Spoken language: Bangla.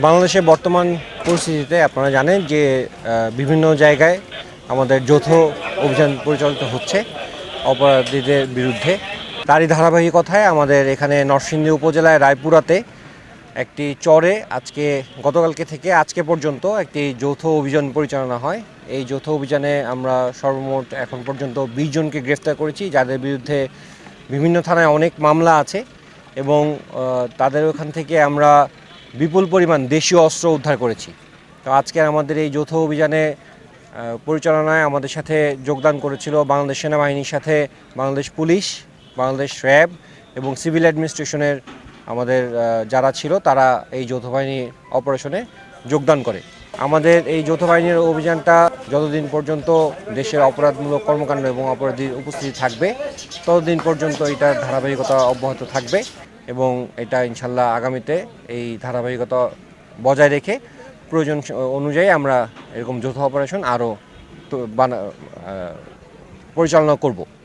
বাংলাদেশের বর্তমান পরিস্থিতিতে আপনারা জানেন যে বিভিন্ন জায়গায় আমাদের যৌথ অভিযান পরিচালিত হচ্ছে অপরাধীদের বিরুদ্ধে। তারই ধারাবাহিকতায় আমাদের এখানে নরসিংদী উপজেলায় রায়পুরাতে একটি চরে গতকালকে থেকে আজকে পর্যন্ত একটি যৌথ অভিযান পরিচালনা হয়। এই যৌথ অভিযানে আমরা সর্বমোট এখন পর্যন্ত 20 জনকে গ্রেফতার করেছি, যাদের বিরুদ্ধে বিভিন্ন থানায় অনেক মামলা আছে এবং তাদের ওখান থেকে আমরা বিপুল পরিমাণ দেশীয় অস্ত্র উদ্ধার করেছি। তো আজকে আমাদের এই যৌথ অভিযানে পরিচালনায় আমাদের সাথে যোগদান করেছিল বাংলাদেশ সেনাবাহিনীর সাথে বাংলাদেশ পুলিশ, বাংলাদেশ র্যাব এবং সিভিল অ্যাডমিনিস্ট্রেশনের আমাদের যারা ছিল তারা এই যৌথ বাহিনী অপারেশনে যোগদান করে। আমাদের এই যৌথ বাহিনীর অভিযানটা যতদিন পর্যন্ত দেশের অপরাধমূলক কর্মকাণ্ড এবং অপরাধীর উপস্থিতি থাকবে ততদিন পর্যন্ত এটার ধারাবাহিকতা অব্যাহত থাকবে এবং এটা ইনশাল্লাহ আগামীতে এই ধারাবাহিকতা বজায় রেখে প্রয়োজন অনুযায়ী আমরা এরকম যৌথ অপারেশন আরও পরিচালনা করব।